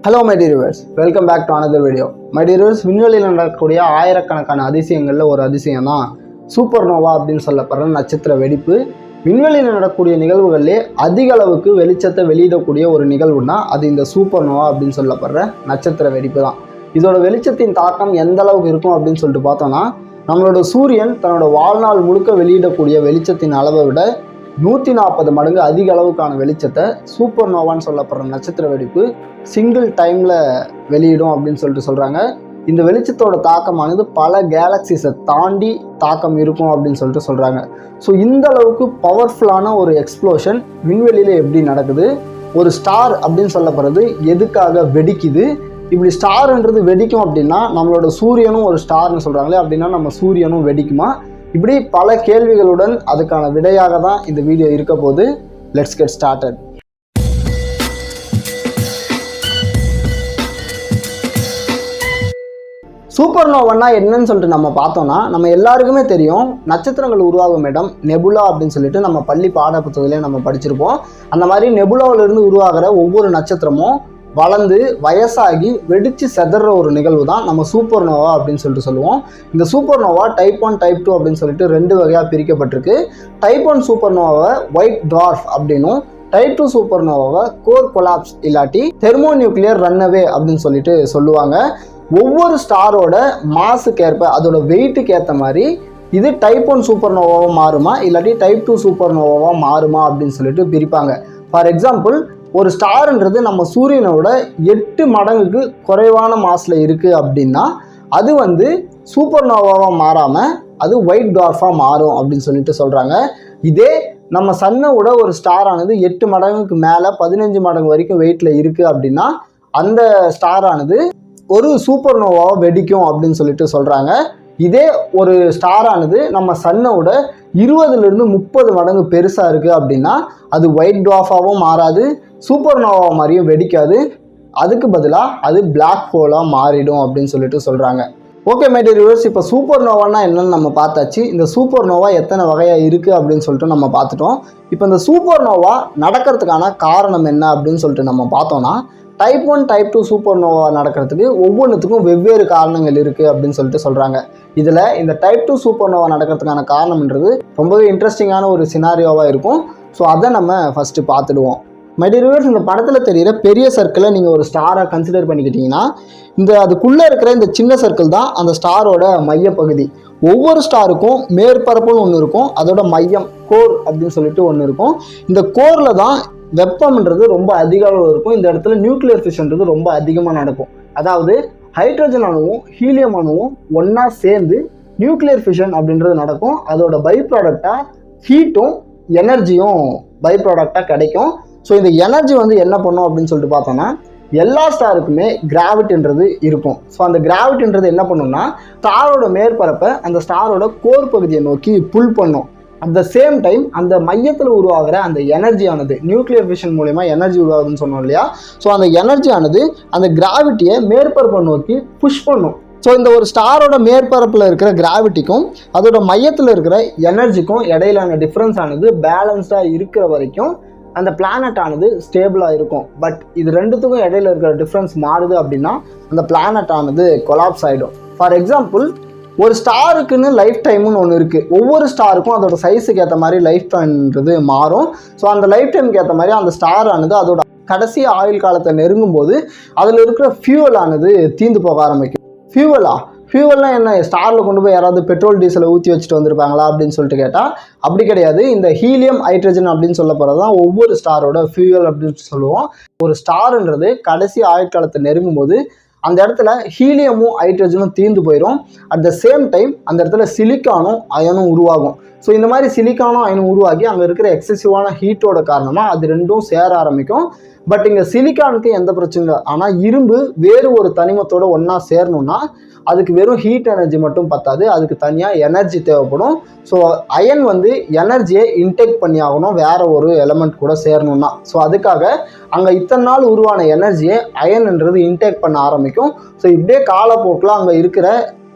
Hello my dear viewers, welcome back to another video. My dear viewers, விண்வெளியில் நடக்கக்கூடிய ஆயிரக்கணக்கான அதிசயங்களில் ஒரு அதிசயம் தான் சூப்பர்னோவா அப்படின்னு சொல்லப்படுற நட்சத்திர வெடிப்பு. விண்வெளியில் நடக்கக்கூடிய நிகழ்வுகளிலே அதிக அளவுக்கு வெளிச்சத்தை வெளியிடக்கூடிய ஒரு நிகழ்வுனா அது இந்த சூப்பர்னோவா அப்படின்னு சொல்லப்படுற நட்சத்திர வெடிப்பு தான். இதோட வெளிச்சத்தின் தாக்கம் எந்த அளவுக்கு இருக்கும் அப்படின்னு சொல்லிட்டு பார்த்தோம்னா, நம்மளோட சூரியன் தன்னோட வாழ்நாள் முழுக்க வெளியிடக்கூடிய வெளிச்சத்தின் அளவை விட 140 மடங்கு அதிக அளவுக்கான வெளிச்சத்தை சூப்பர்னோவான்னு சொல்லப்படுற நட்சத்திர வெடிப்பு சிங்கிள் டைமில் வெளியிடும் அப்படின்னு சொல்கிறாங்க. இந்த வெளிச்சத்தோட தாக்கமானது பல கேலக்சிஸை தாண்டி தாக்கம் இருக்கும் அப்படின்னு சொல்கிறாங்க. ஸோ இந்த அளவுக்கு பவர்ஃபுல்லான ஒரு எக்ஸ்ப்ளோஷன் விண்வெளியில் எப்படி நடக்குது, ஒரு ஸ்டார் அப்படின்னு சொல்லப்படுறது எதுக்காக வெடிக்குது, இப்படி ஸ்டார்ன்றது வெடிக்கும் அப்படின்னா நம்மளோட சூரியனும் ஒரு ஸ்டார்னு சொல்கிறாங்களே, அப்படின்னா நம்ம சூரியனும் வெடிக்குமா, இப்படி பல கேள்விகளுடன் அதுக்கான விடையாக தான் இந்த வீடியோ இருக்க போது. Let's get started. சூப்பர்னோவான்னா என்னன்னு சொல்லிட்டு நம்ம பார்த்தோம்னா, நம்ம எல்லாருக்குமே தெரியும் நட்சத்திரங்கள் உருவாகும் இடம் நெபுலா அப்படின்னு சொல்லிட்டு நம்ம பள்ளி பாட புத்தகத்திலே நம்ம படிச்சிருப்போம். அந்த மாதிரி நெபுலாவிலிருந்து உருவாகிற ஒவ்வொரு நட்சத்திரமும் வளர்ந்து வயசாகி வெடித்து செதற ஒரு நிகழ்வு தான் நம்ம சூப்பர்னோவா அப்படின்னு சொல்லுவோம். இந்த சூப்பர்னோவா டைப் 1 டைப் 2 அப்படின்னு சொல்லிட்டு 2 வகையாக பிரிக்கப்பட்டிருக்கு. டைப் 1 சூப்பர்னோவாவை ஒயிட் ட்வார்ஃப் அப்படின்னும், டைப் 2 சூப்பர்னோவாவை கோர் கொலாப்ஸ் இல்லாட்டி தெர்மோநியூக்ளியர் ரன்அவே அப்படின்னு சொல்லிட்டு சொல்லுவாங்க. ஒவ்வொரு ஸ்டாரோட மாஸுக்கு ஏற்ப அதோட வெயிட்டுக்கு ஏற்ற மாதிரி இது டைப் 1 சூப்பர்னோவாவாக மாறுமா இல்லாட்டி டைப் 2 சூப்பர்னோவாவாக மாறுமா அப்படின்னு சொல்லிட்டு பிரிப்பாங்க. ஃபார் எக்ஸாம்பிள், ஒரு ஸ்டார்ன்றது நம்ம சூரியனோட 8 மடங்குக்கு குறைவான மாஸில் இருக்குது அப்படின்னா அது சூப்பர்னோவாவாக மாறாமல் அது ஒயிட் ட்வார்ஃபாக மாறும் அப்படின்னு சொல்லிட்டு சொல்கிறாங்க. இதே நம்ம சன்னோட ஒரு ஸ்டாரானது 8 மடங்குக்கு மேலே 15 மடங்கு வரைக்கும் வெயிட்டில் இருக்குது அப்படின்னா அந்த ஸ்டாரானது ஒரு சூப்பர்னோவாவை வெடிக்கும் அப்படின்னு சொல்லிட்டு சொல்கிறாங்க. இதே ஒரு ஸ்டாரானது நம்ம சன்னோட 20லிருந்து 30 மடங்கு பெருசாக இருக்குது அப்படின்னா அது ஒயிட் ட்வார்ஃபாகவும் மாறாது, சூப்பர்னோவா மாதிரியும் வெடிக்காது, அதுக்கு பதிலாக அது பிளாக் ஹோலாக மாறிடும் அப்படின்னு சொல்லிட்டு சொல்கிறாங்க. ஓகே மை டியர் வியூவர்ஸ், இப்போ சூப்பர்னோவான்னா என்னன்னு நம்ம பார்த்தாச்சு. இந்த சூப்பர்னோவா எத்தனை வகையாக இருக்குது அப்படின்னு சொல்லிட்டு நம்ம பார்த்துட்டோம். இப்போ இந்த சூப்பர்னோவா நடக்கிறதுக்கான காரணம் என்ன அப்படின்னு சொல்லிட்டு நம்ம பார்த்தோம்னா, டைப் 1 டைப் 2 சூப்பர்னோவா நடக்கிறதுக்கு ஒவ்வொன்றுத்துக்கும் வெவ்வேறு காரணங்கள் இருக்குது அப்படின்னு சொல்லிட்டு சொல்கிறாங்க. இதில் இந்த டைப் 2 சூப்பர்னோவா நடக்கிறதுக்கான காரணம்ன்றது ரொம்பவே இன்ட்ரெஸ்டிங்கான ஒரு சினாரியோவாக இருக்கும். ஸோ அதை நம்ம ஃபஸ்ட்டு பார்த்துடுவோம். மை டியர் வியூவர்ஸ், இந்த படத்தில் தெரிகிற பெரிய சர்க்கிளை நீங்கள் ஒரு ஸ்டாராக கன்சிடர் பண்ணிக்கிட்டிங்கன்னா, அதுக்குள்ளே இருக்கிற இந்த சின்ன சர்க்கிள் தான் அந்த ஸ்டாரோட மையப்பகுதி. ஒவ்வொரு ஸ்டாருக்கும் மேற்பரப்புன்னு ஒன்று இருக்கும், அதோட மையம் கோர் அப்படின்னு சொல்லிட்டு ஒன்று இருக்கும். இந்த கோரில் தான் வெப்பம்ன்றது ரொம்ப அதிக அளவு இருக்கும். இந்த இடத்துல நியூக்ளியர் ஃபிஷன்றது ரொம்ப அதிகமாக நடக்கும். அதாவது ஹைட்ரஜன் அணுவும் ஹீலியம் அணுவும் ஒன்றா சேர்ந்து நியூக்ளியர் ஃபிஷன் அப்படின்றது நடக்கும். அதோட பை ப்ராடக்டாக ஹீட்டும் எனர்ஜியும் பை ப்ராடக்டாக கிடைக்கும். ஸோ இந்த எனர்ஜி என்ன பண்ணும் அப்படின்னு சொல்லிட்டு பார்த்தோன்னா, எல்லா ஸ்டாருக்குமே கிராவிட்டின்றது இருக்கும். ஸோ அந்த கிராவிட்டின்றது என்ன பண்ணும்னா ஸ்டாரோட மேற்பரப்பை அந்த ஸ்டாரோட கோர் பகுதியை நோக்கி புல் பண்ணும். அட் த சேம் டைம் அந்த மையத்தில் உருவாகிற அந்த எனர்ஜியானது நியூக்ளியர் ஃபிஷன் மூலமா எனர்ஜி உருவாகுதுன்னு சொன்னோம் இல்லையா, ஸோ அந்த எனர்ஜியானது அந்த கிராவிட்டியை மேற்பரப்பை நோக்கி புஷ் பண்ணும். ஸோ இந்த ஒரு ஸ்டாரோட மேற்பரப்பில் இருக்கிற கிராவிட்டிக்கும் அதோட மையத்தில் இருக்கிற எனர்ஜிக்கும் இடையிலான டிஃப்ரென்ஸ் ஆனது பேலன்ஸ்டாக இருக்கிற வரைக்கும் அந்த பிளானட் ஆனது ஸ்டேபிளாக இருக்கும். பட் இது ரெண்டுத்துக்கும் இடையில இருக்கிற டிஃப்ரென்ஸ் மாறுது அப்படின்னா அந்த பிளானட் ஆனது கொலாப்ஸ் ஆகிடும். ஃபார் எக்ஸாம்பிள், ஒரு ஸ்டாருக்குன்னு லைஃப் டைம்னு ஒன்று இருக்குது. ஒவ்வொரு ஸ்டாருக்கும் அதோட சைஸுக்கு ஏற்ற மாதிரி லைஃப் டைம்ன்றது மாறும். ஸோ அந்த லைஃப் டைமுக்கு ஏற்ற மாதிரி அந்த ஸ்டார் ஆனது அதோட கடைசி ஆயுள் காலத்தை நெருங்கும் போது அதில் இருக்கிற ஃபியூவல் ஆனது தீந்து போக ஆரம்பிக்கும். ஃபியூவல்னா என்ன, ஸ்டாரில் கொண்டு போய் யாராவது பெட்ரோல் டீசலை ஊற்றி வச்சுட்டு வந்திருப்பாங்களா அப்படின்னு சொல்லிட்டு கேட்டால் அப்படி கிடையாது. இந்த ஹீலியம் ஹைட்ரஜன் அப்படின்னு சொல்ல போகிறது தான் ஒவ்வொரு ஸ்டாரோட ஃபியூவல் அப்படின்னு சொல்லுவோம். ஒரு ஸ்டார்ன்றது கடைசி ஆயுட்காலத்தை நெருங்கும் போது அந்த இடத்துல ஹீலியமும் ஹைட்ரஜனும் தீர்ந்து போயிடும். அட் த சேம் டைம் அந்த இடத்துல சிலிக்கானும் அயனும் உருவாகும். ஸோ இந்த மாதிரி சிலிக்கானும் அயனும் உருவாகி அங்கே இருக்கிற எக்ஸசிவான ஹீட்டோட காரணமாக அது ரெண்டும் சேர ஆரம்பிக்கும். பட் இங்கே சிலிக்கானுக்கு எந்த பிரச்சனையும் இல்லை. ஆனால் இரும்பு வேறு ஒரு தனிமத்தோடு ஒன்றா சேரணும்னா அதுக்கு வெறும் ஹீட் எனர்ஜி மட்டும் பத்தாது, அதுக்கு தனியாக எனர்ஜி தேவைப்படும். ஸோ அயன் எனர்ஜியை இன்டேக் பண்ணி ஆகணும் வேறு ஒரு எலமெண்ட் கூட சேரணும்னா. ஸோ அதுக்காக அங்கே இத்தனை நாள் உருவான எனர்ஜியை அயன்ன்றது இன்டேக் பண்ண ஆரம்பிக்கும். ஸோ இப்படியே காலப்போக்கில் அங்கே இருக்கிற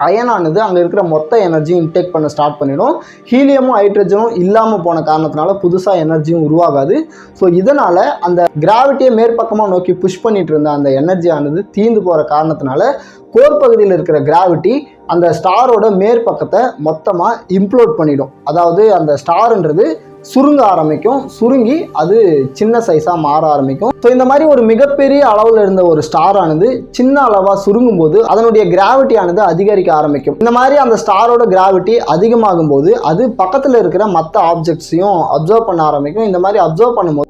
அயனானது அங்கே இருக்கிற மொத்த எனர்ஜியும் இன்டேக் பண்ண ஸ்டார்ட் பண்ணிடும். ஹீலியமும் ஹைட்ரஜனும் இல்லாமல் போன காரணத்தினால புதுசாக எனர்ஜியும் உருவாகாது. ஸோ இதனால் அந்த கிராவிட்டியை மேற்பக்கமாக நோக்கி புஷ் பண்ணிட்டு இருந்த அந்த எனர்ஜியானது தீர்ந்து போகிற காரணத்தினால கோர் பகுதியில் இருக்கிற கிராவிட்டி அந்த ஸ்டாரோட மேற்பக்கத்தை மொத்தமாக இம்ப்ளோட் பண்ணிடும். அதாவது அந்த ஸ்டார்ன்றது சுருங்க ஆரம்பிக்கும், சுருங்கி அது சின்ன சைஸாக மாற ஆரம்பிக்கும். ஸோ இந்த மாதிரி ஒரு மிகப்பெரிய அளவில் இருந்த ஒரு ஸ்டாரானது சின்ன அளவாக சுருங்கும் போது அதனுடைய கிராவிட்டியானது அதிகரிக்க ஆரம்பிக்கும். இந்த மாதிரி அந்த ஸ்டாரோட கிராவிட்டி அதிகமாகும் போது அது பக்கத்தில் இருக்கிற மற்ற ஆப்ஜெக்ட்ஸையும் அப்சர்வ் பண்ண ஆரம்பிக்கும். இந்த மாதிரி அப்சர்வ் பண்ணும்போது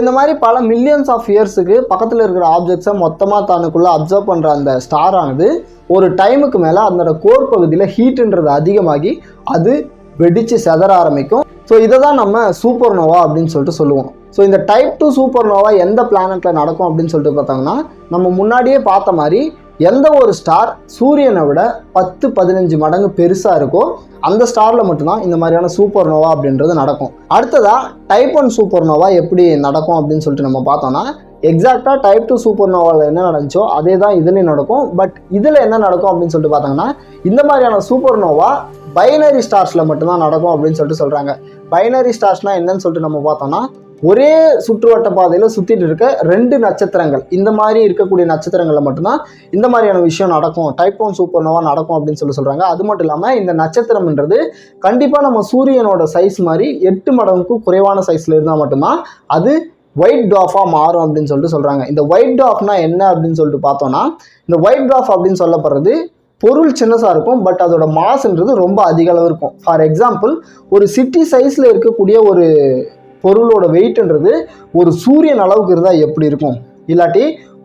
இந்த மாதிரி பல மில்லியன்ஸ் ஆஃப் இயர்ஸுக்கு பக்கத்தில் இருக்கிற ஆப்ஜெக்ட்ஸை மொத்தமாக தனக்குள்ளே அப்சர்வ் பண்ணுற அந்த ஸ்டாரானது ஒரு டைமுக்கு மேலே அதனோட கோர் பகுதியில் ஹீட்டுன்றது அதிகமாகி அது வெடித்து செதற ஆரம்பிக்கும். ஸோ இதை தான் நம்ம சூப்பர் நோவா அப்படின்னு சொல்லிட்டு சொல்லுவோம். ஸோ இந்த டைப் 2 சூப்பர் நோவா எந்த பிளானட்டில் நடக்கும் அப்படின்னு சொல்லிட்டு பார்த்தாங்கன்னா, நம்ம முன்னாடியே பார்த்த மாதிரி எந்த ஒரு ஸ்டார் சூரியனை விட 10-15 மடங்கு பெருசாக இருக்கோ அந்த ஸ்டாரில் மட்டும்தான் இந்த மாதிரியான சூப்பர் நோவா அப்படின்றது நடக்கும். அடுத்ததாக டைப் 1 சூப்பர் நோவா எப்படி நடக்கும் அப்படின்னு சொல்லிட்டு நம்ம பார்த்தோம்னா, எக்ஸாக்டாக டைப் 2 சூப்பர் நோவாவில் என்ன நடந்துச்சோ அதே தான் இதுலேயும் நடக்கும். பட் இதில் என்ன நடக்கும் அப்படின்னு சொல்லிட்டு பார்த்தாங்கன்னா, இந்த மாதிரியான சூப்பர் நோவா பைனரி ஸ்டார்ஸில் மட்டும்தான் நடக்கும் அப்படின்னு சொல்லிட்டு சொல்கிறாங்க. பைனரி ஸ்டார்ஸ்னால் என்னன்னு சொல்லிட்டு நம்ம பார்த்தோம்னா, ஒரே சுற்றுவட்ட பாதையில் சுற்றிட்டு இருக்க 2 நட்சத்திரங்கள், இந்த மாதிரி இருக்கக்கூடிய நட்சத்திரங்களில் மட்டும்தான் இந்த மாதிரியான விஷயம் நடக்கும், டைப் 1 சூப்பர் நோவா நடக்கும் அப்படின்னு சொல்கிறாங்க. அது மட்டும் இல்லாமல் இந்த நட்சத்திரம்ன்றது கண்டிப்பாக நம்ம சூரியனோட சைஸ் மாதிரி 8 மடங்குக்கும் குறைவான சைஸில் இருந்தால் மட்டும்தான் அது ஒயிட் டாஃபாக மாறும் அப்படின்னு சொல்லிட்டு சொல்கிறாங்க. இந்த ஒயிட் டாஃப்னா என்ன அப்படின்னு சொல்லிட்டு பார்த்தோன்னா, இந்த ஒயிட் டாஃப் அப்படின்னு சொல்லப்படுறது பொருள் சின்னதாக இருக்கும், பட் அதோட மாஸ்ன்றது ரொம்ப அதிக அளவு இருக்கும். ஃபார் எக்ஸாம்பிள், ஒரு சிட்டி சைஸில் இருக்கக்கூடிய ஒரு பொருளோட வெயிட்ன்றது ஒரு சூரியன் அளவுக்கு இருந்தால் எப்படி இருக்கும், இல்லாட்டி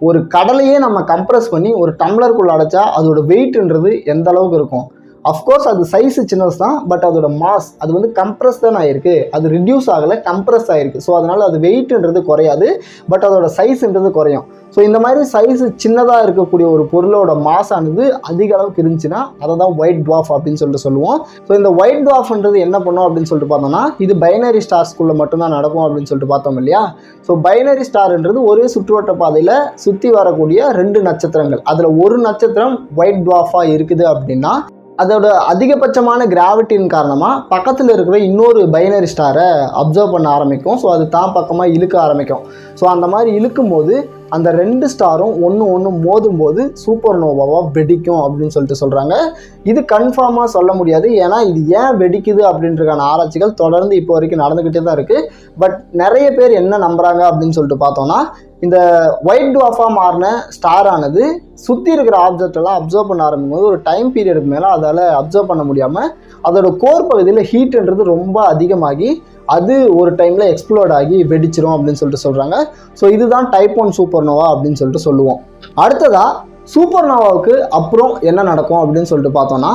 ஒரு கடலையே நம்ம கம்ப்ரஸ் பண்ணி ஒரு டம்ளருக்குள்ள அடைச்சா அதோட வெயிட்ன்றது எந்த அளவுக்கு இருக்கும். அஃப்கோர்ஸ் அது சைஸு சின்னது தான், பட் அதோட மாஸ் அது வந்து கம்ப்ரஸ் தான் ஆகிருக்கு, அது ரிடியூஸ் ஆகலை, கம்ப்ரஸ் ஆகிருக்கு. ஸோ அதனால் அது வெயிட்ன்றது குறையாது, பட் அதோட சைஸுன்றது குறையும். ஸோ இந்த மாதிரி சைஸு சின்னதாக இருக்கக்கூடிய ஒரு பொருளோட மாஸ் ஆனது அதிக அளவுக்கு இருந்துச்சுன்னா அதை தான் ஒயிட் டுவார்ஃப் அப்படின்னு சொல்லிட்டு சொல்லுவோம். ஸோ இந்த ஒயிட் டுவார்ஃப்ன்றது என்ன பண்ணும் அப்படின்னு சொல்லிட்டு பார்த்தோம்னா, இது பைனரி ஸ்டார்ஸ்குள்ளே மட்டும்தான் நடக்கும் அப்படின்னு சொல்லிட்டு பார்த்தோம் இல்லையா. ஸோ பைனரி ஸ்டார்ன்றது ஒரே சுற்றுவட்ட பாதையில் சுற்றி வரக்கூடிய 2 நட்சத்திரங்கள், அதில் ஒரு நட்சத்திரம் ஒயிட் டுவார்ஃபாக இருக்குது அப்படின்னா அதோட அதிகபட்சமான கிராவிட்டியின் காரணமாக பக்கத்தில் இருக்கிற இன்னொரு பைனரி ஸ்டாரை அப்சர்வ் பண்ண ஆரம்பிக்கும். ஸோ அது தான் பக்கமாக இழுக்க ஆரம்பிக்கும். ஸோ அந்த மாதிரி இழுக்கும்போது அந்த 2 ஸ்டாரும் ஒன்று மோதும் போது சூப்பர் நோவாவாக வெடிக்கும் அப்படின்னு சொல்லிட்டு சொல்கிறாங்க. இது கன்ஃபார்மாக சொல்ல முடியாது, ஏன்னா இது ஏன் வெடிக்குது அப்படின்றதுக்கான ஆராய்ச்சிகள் தொடர்ந்து இப்போ வரைக்கும் நடந்துக்கிட்டே தான் இருக்குது. பட் நிறைய பேர் என்ன நம்புகிறாங்க அப்படின்னு சொல்லிட்டு பார்த்தோன்னா, இந்த ஒயிட் டுவார்ஃபாக மாறின ஸ்டாரானது சுற்றி இருக்கிற ஆப்ஜெக்டெல்லாம் அப்சர்வ் பண்ண ஆரம்பிக்கும் போது ஒரு டைம் பீரியடுக்கு மேலே அதால் அப்சர்வ் பண்ண முடியாமல் அதோட கோர் பகுதியில் ஹீட்டுன்றது ரொம்ப அதிகமாகி அது ஒரு டைமில் எக்ஸ்ப்ளோர்ட் ஆகி வெடிச்சிரும் அப்படின்னு சொல்லிட்டு சொல்கிறாங்க. ஸோ இதுதான் டைப் 1 சூப்பர் நோவா அப்படின்னு சொல்லிட்டு சொல்லுவோம். அடுத்ததாக சூப்பர் நோவாவுக்கு அப்புறம் என்ன நடக்கும் அப்படின்னு சொல்லிட்டு பார்த்தோன்னா,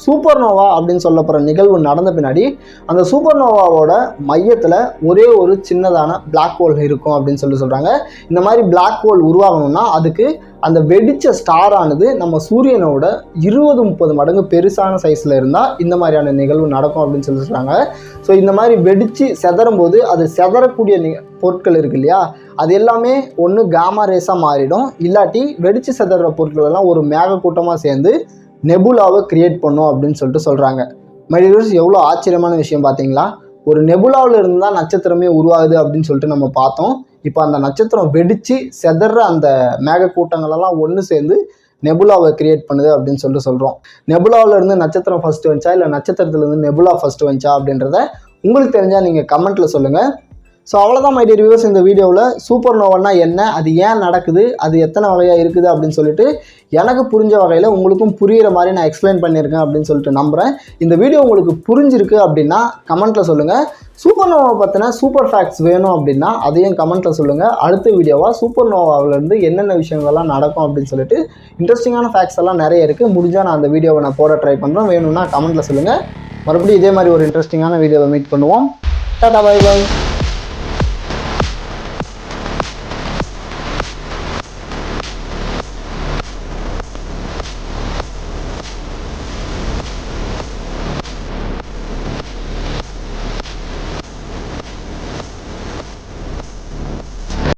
சூப்பர் நோவா அப்படின்னு சொல்லப்படுற நிகழ்வு நடந்த பின்னாடி அந்த சூப்பர் நோவாவோட மையத்தில் ஒரே ஒரு சின்னதான பிளாக் ஹோல் இருக்கும் அப்படின்னு சொல்கிறாங்க. இந்த மாதிரி பிளாக் ஹோல் உருவாகணும்னா அதுக்கு அந்த வெடித்த ஸ்டாரானது நம்ம சூரியனோட 20-30 மடங்கு பெருசான சைஸில் இருந்தால் இந்த மாதிரியான நிகழ்வு நடக்கும் அப்படின்னு சொல்கிறாங்க. ஸோ இந்த மாதிரி வெடித்து செதறும் போது அது செதறக்கூடிய பொருட்கள் இருக்கு இல்லையா, அது எல்லாமே ஒன்று காமா ரேஸாக மாறிடும், இல்லாட்டி வெடித்து செதற பொருட்கள் எல்லாம் ஒரு மேகக்கூட்டமாக சேர்ந்து நெபுலாவை கிரியேட் பண்ணும் அப்படின்னு சொல்லிட்டு சொல்கிறாங்க. மைடியர்ஸ், எவ்வளோ ஆச்சரியமான விஷயம் பார்த்தீங்களா. ஒரு நெபுலாவில் இருந்து தான் நட்சத்திரமே உருவாகுது அப்படின்னு சொல்லிட்டு நம்ம பார்த்தோம். இப்போ அந்த நட்சத்திரம் வெடித்து செதற அந்த மேகக்கூட்டங்களெல்லாம் ஒன்று சேர்ந்து நெபுலாவை கிரியேட் பண்ணுது அப்படின்னு சொல்லிட்டு சொல்கிறோம். நெபுலாவிலேருந்து நட்சத்திரம் ஃபஸ்ட்டு வந்துச்சா இல்லை நட்சத்திரத்துலேருந்து நெபுலா ஃபஸ்ட்டு வந்துச்சா அப்படின்றத உங்களுக்கு தெரிஞ்சால் நீங்கள் கமெண்ட்டில் சொல்லுங்கள். ஸோ அவ்வளோதான் மை டியர் வியூவர்ஸ், இந்த வீடியோவில் சூப்பர் நோவானா என்ன, அது ஏன் நடக்குது, அது எத்தனை வகையாக இருக்குது அப்படின்னு சொல்லிட்டு எனக்கு புரிஞ்ச வகையில் உங்களுக்கும் புரிகிற மாதிரி நான் எக்ஸ்பிளைன் பண்ணியிருக்கேன் அப்படின்னு சொல்லிட்டு நம்புகிறேன். இந்த வீடியோ உங்களுக்கு புரிஞ்சிருக்கு அப்படின்னா கமெண்ட்டில் சொல்லுங்கள். சூப்பர் நோவா பற்றின சூப்பர் ஃபேக்ட்ஸ் வேணும் அப்படின்னா அதையும் கமெண்ட்டில் சொல்லுங்கள். அடுத்த வீடியோவாக சூப்பர் நோவாவிலேருந்து என்னென்ன விஷயங்கள்லாம் நடக்கும் அப்படின்னு சொல்லிட்டு இன்ட்ரெஸ்டிங்கான ஃபேக்ட்ஸ் எல்லாம் நிறைய இருக்குது. முடிஞ்சால் நான் அந்த வீடியோவை நான் போட ட்ரை பண்ணுறேன். வேணும்னா கமெண்ட்டில் சொல்லுங்கள். மறுபடியும் இதே மாதிரி ஒரு இன்ட்ரெஸ்டிங்கான வீடியோவை மீட் பண்ணுவோம். Tata, bye by.